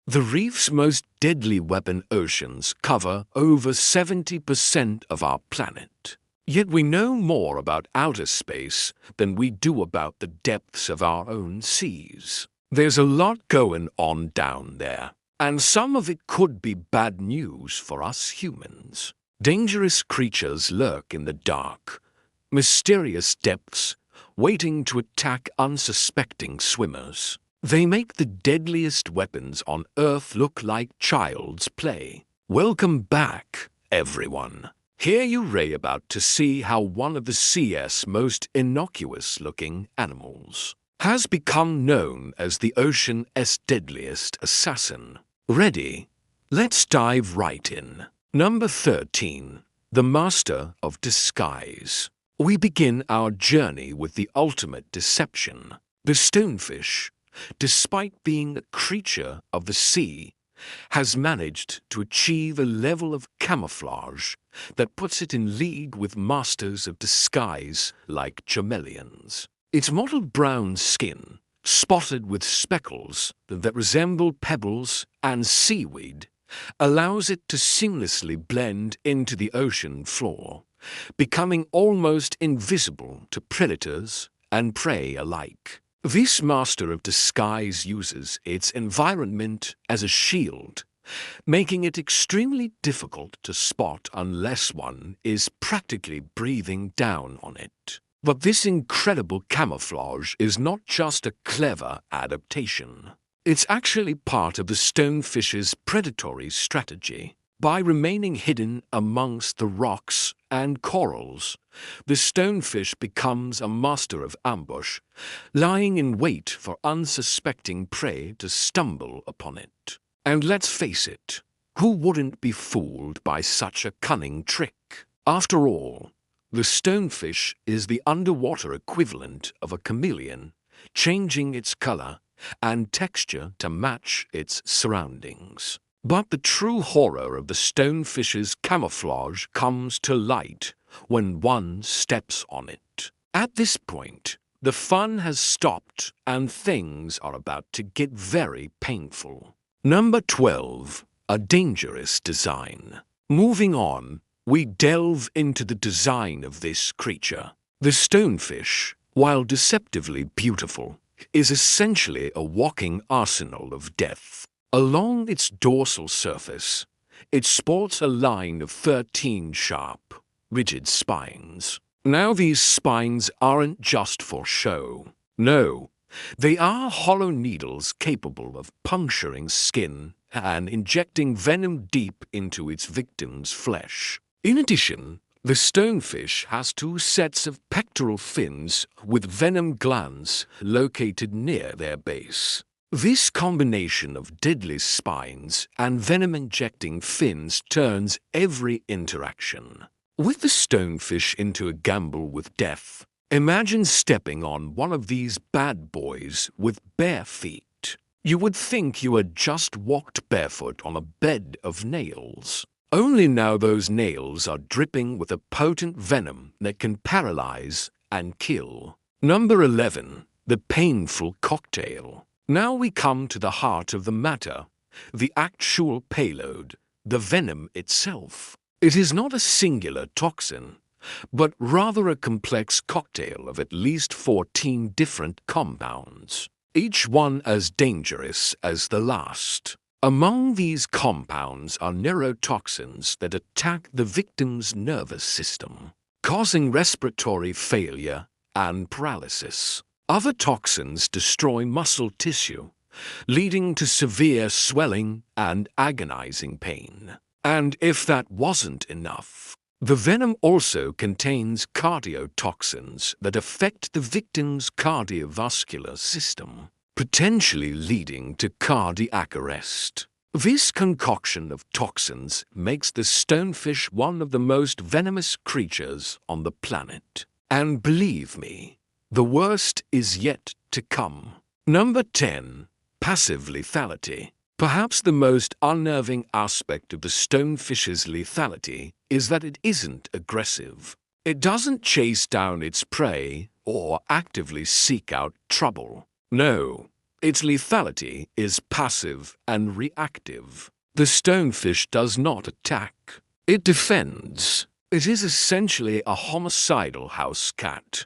The reef's most deadly weapon, oceans, cover over 70% of our planet. Yet we know more about outer space than we do about the depths of our own seas. There's a lot going on down there, and some of it could be bad news for us humans. Dangerous creatures lurk in the dark, mysterious depths, waiting to attack unsuspecting swimmers. They make the deadliest weapons on Earth look like child's play. Welcome back, everyone. Here you're about to see how one of the sea's most innocuous-looking animals has become known as the ocean's deadliest assassin. Ready? Let's dive right in. Number 13. The Master of Disguise. We begin our journey with the ultimate deception. The stonefish, despite being a creature of the sea, has managed to achieve a level of camouflage that puts it in league with masters of disguise like chameleons. Its mottled brown skin, spotted with speckles that resemble pebbles and seaweed, allows it to seamlessly blend into the ocean floor, becoming almost invisible to predators and prey alike. This master of disguise uses its environment as a shield, making it extremely difficult to spot unless one is practically breathing down on it. But this incredible camouflage is not just a clever adaptation. It's actually part of the stonefish's predatory strategy. By remaining hidden amongst the rocks and corals, the stonefish becomes a master of ambush, lying in wait for unsuspecting prey to stumble upon it. And let's face it, who wouldn't be fooled by such a cunning trick? After all, the stonefish is the underwater equivalent of a chameleon, changing its color and texture to match its surroundings. But the true horror of the stonefish's camouflage comes to light when one steps on it. At this point, the fun has stopped and things are about to get very painful. Number 12. A dangerous design. Moving on, we delve into the design of this creature. The stonefish, while deceptively beautiful, is essentially a walking arsenal of death. Along its dorsal surface, it sports a line of 13 sharp, rigid spines. Now these spines aren't just for show. No, they are hollow needles capable of puncturing skin and injecting venom deep into its victim's flesh. In addition, the stonefish has 2 sets of pectoral fins with venom glands located near their base. This combination of deadly spines and venom-injecting fins turns every interaction with the stonefish into a gamble with death. Imagine stepping on one of these bad boys with bare feet. You would think you had just walked barefoot on a bed of nails. Only now those nails are dripping with a potent venom that can paralyze and kill. Number 11. The Painful Cocktail. Now we come to the heart of the matter, the actual payload, the venom itself. It is not a singular toxin, but rather a complex cocktail of at least 14 different compounds, each one as dangerous as the last. Among these compounds are neurotoxins that attack the victim's nervous system, causing respiratory failure and paralysis. Other toxins destroy muscle tissue, leading to severe swelling and agonizing pain. And if that wasn't enough, the venom also contains cardiotoxins that affect the victim's cardiovascular system, potentially leading to cardiac arrest. This concoction of toxins makes the stonefish one of the most venomous creatures on the planet. And believe me, the worst is yet to come. Number 10. Passive lethality. Perhaps the most unnerving aspect of the stonefish's lethality is that it isn't aggressive. It doesn't chase down its prey or actively seek out trouble. No, Its lethality is passive and reactive. The stonefish does not attack. It defends. It is essentially a homicidal house cat,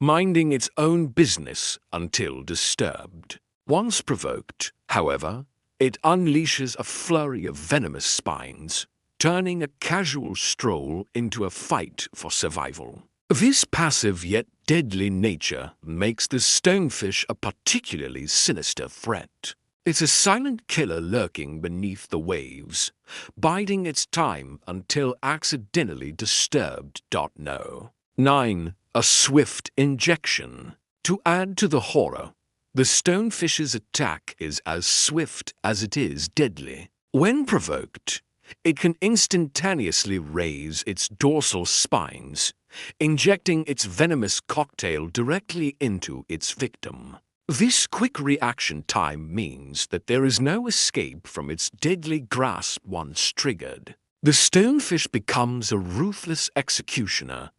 minding its own business until disturbed. Once provoked, however, it unleashes a flurry of venomous spines, turning a casual stroll into a fight for survival. This passive yet deadly nature makes the stonefish a particularly sinister threat. It's a silent killer lurking beneath the waves, biding its time until accidentally disturbed. No. 9. A swift injection. To add to the horror, the stonefish's attack is as swift as it is deadly. When provoked, it can instantaneously raise its dorsal spines, injecting its venomous cocktail directly into its victim. This quick reaction time means that there is no escape from its deadly grasp once triggered. The stonefish becomes a ruthless executioner,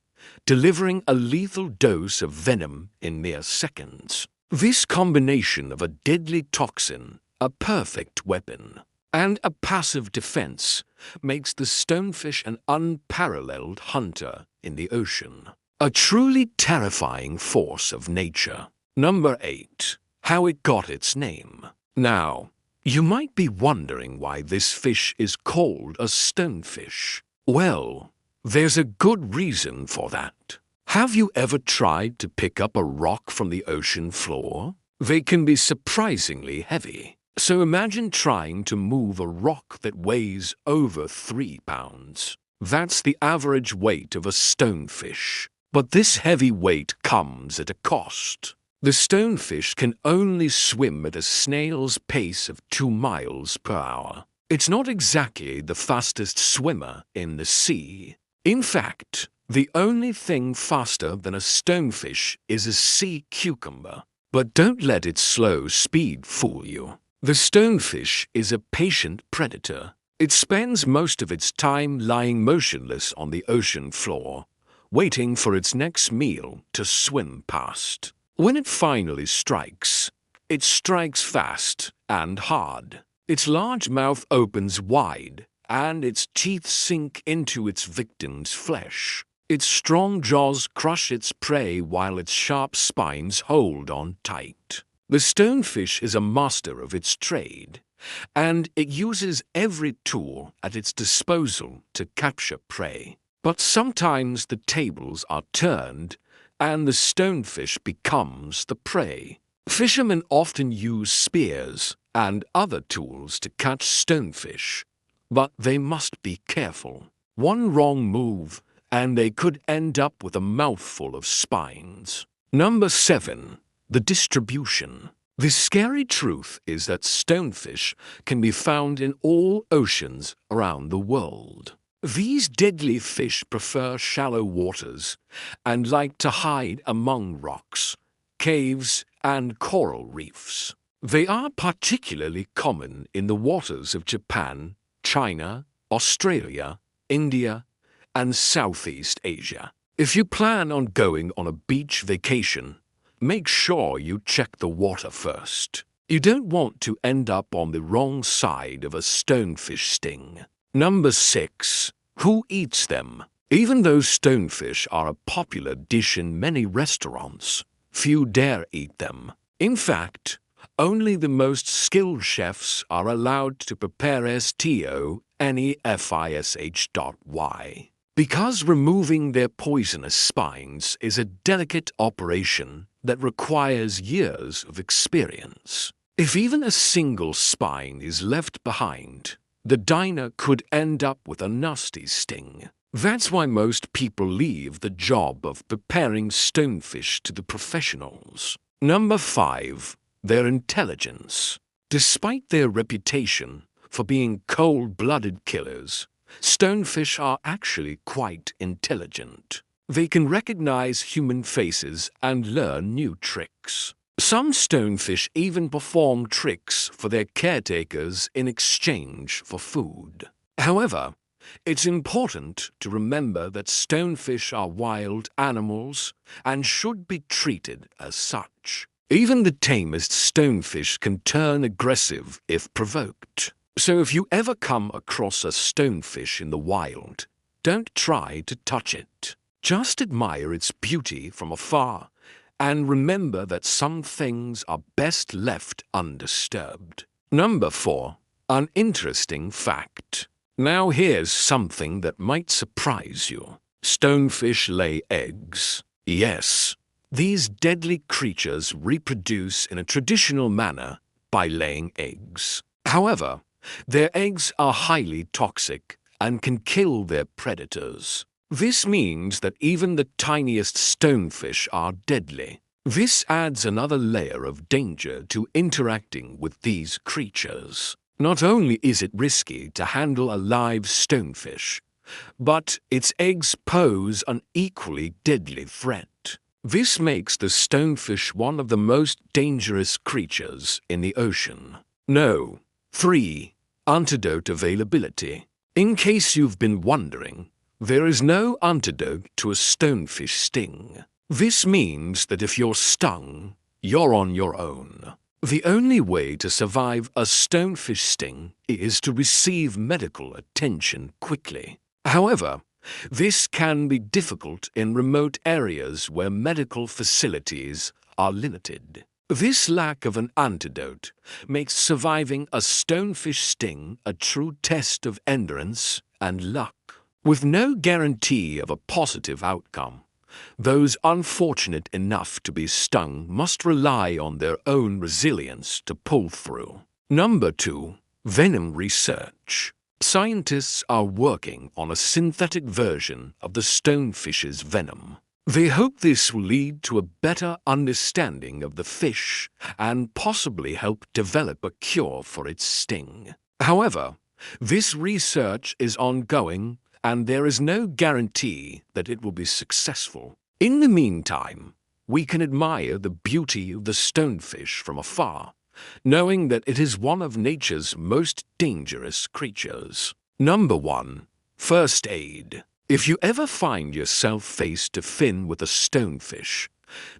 delivering a lethal dose of venom in mere seconds. This combination of a deadly toxin, a perfect weapon, and a passive defense makes the stonefish an unparalleled hunter in the ocean. A truly terrifying force of nature. Number 8. How it got its name. Now, you might be wondering why this fish is called a stonefish. Well, there's a good reason for that. Have you ever tried to pick up a rock from the ocean floor? They can be surprisingly heavy. So imagine trying to move a rock that weighs over 3 pounds. That's the average weight of a stonefish. But this heavy weight comes at a cost. The stonefish can only swim at a snail's pace of 2 miles per hour. It's not exactly the fastest swimmer in the sea. In fact, the only thing faster than a stonefish is a sea cucumber. But don't let its slow speed fool you. The stonefish is a patient predator. It spends most of its time lying motionless on the ocean floor, waiting for its next meal to swim past. When it finally strikes, it strikes fast and hard. Its large mouth opens wide, and its teeth sink into its victim's flesh. Its strong jaws crush its prey while its sharp spines hold on tight. The stonefish is a master of its trade, and it uses every tool at its disposal to capture prey. But sometimes the tables are turned, and the stonefish becomes the prey. Fishermen often use spears and other tools to catch stonefish, but they must be careful. One wrong move, and they could end up with a mouthful of spines. Number 7. The distribution. The scary truth is that stonefish can be found in all oceans around the world. These deadly fish prefer shallow waters and like to hide among rocks, caves, and coral reefs. They are particularly common in the waters of Japan, China, Australia, India, and Southeast Asia. If you plan on going on a beach vacation, make sure you check the water first. You don't want to end up on the wrong side of a stonefish sting. Number 6. Who eats them? Even though stonefish are a popular dish in many restaurants, few dare eat them. In fact, only the most skilled chefs are allowed to prepare stonefish. Because removing their poisonous spines is a delicate operation that requires years of experience. If even a single spine is left behind, the diner could end up with a nasty sting. That's why most people leave the job of preparing stonefish to the professionals. Number 5. Their intelligence. Despite their reputation for being cold-blooded killers, stonefish are actually quite intelligent. They can recognize human faces and learn new tricks. Some stonefish even perform tricks for their caretakers in exchange for food. However, it's important to remember that stonefish are wild animals and should be treated as such. Even the tamest stonefish can turn aggressive if provoked. So if you ever come across a stonefish in the wild, don't try to touch it. Just admire its beauty from afar and remember that some things are best left undisturbed. Number 4. Uninteresting fact. Now here's something that might surprise you. Stonefish lay eggs. Yes, these deadly creatures reproduce in a traditional manner by laying eggs. However, their eggs are highly toxic and can kill their predators. This means that even the tiniest stonefish are deadly. This adds another layer of danger to interacting with these creatures. Not only is it risky to handle a live stonefish, but its eggs pose an equally deadly threat. This makes the stonefish one of the most dangerous creatures in the ocean. No. 3. Antidote availability. In case you've been wondering, there is no antidote to a stonefish sting. This means that if you're stung, you're on your own. The only way to survive a stonefish sting is to receive medical attention quickly. However, this can be difficult in remote areas where medical facilities are limited. This lack of an antidote makes surviving a stonefish sting a true test of endurance and luck. With no guarantee of a positive outcome, those unfortunate enough to be stung must rely on their own resilience to pull through. Number 2. Venom research. Scientists are working on a synthetic version of the stonefish's venom. They hope this will lead to a better understanding of the fish and possibly help develop a cure for its sting. However, this research is ongoing and there is no guarantee that it will be successful. In the meantime, we can admire the beauty of the stonefish from afar, knowing that it is one of nature's most dangerous creatures. Number 1. First aid. If you ever find yourself face to fin with a stonefish,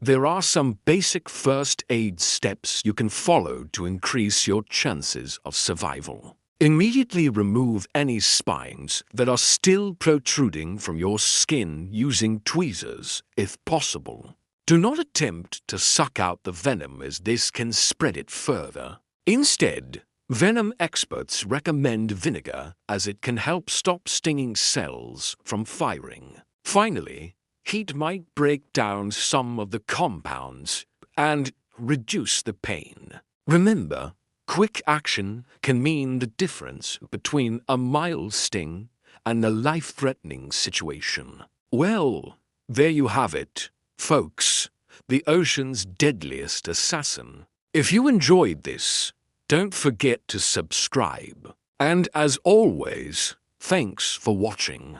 there are some basic first aid steps you can follow to increase your chances of survival. Immediately remove any spines that are still protruding from your skin using tweezers, if possible. Do not attempt to suck out the venom as this can spread it further. Instead, venom experts recommend vinegar as it can help stop stinging cells from firing. Finally, heat might break down some of the compounds and reduce the pain. Remember, quick action can mean the difference between a mild sting and a life-threatening situation. Well, there you have it, folks, the ocean's deadliest assassin. If you enjoyed this, don't forget to subscribe. And as always, thanks for watching.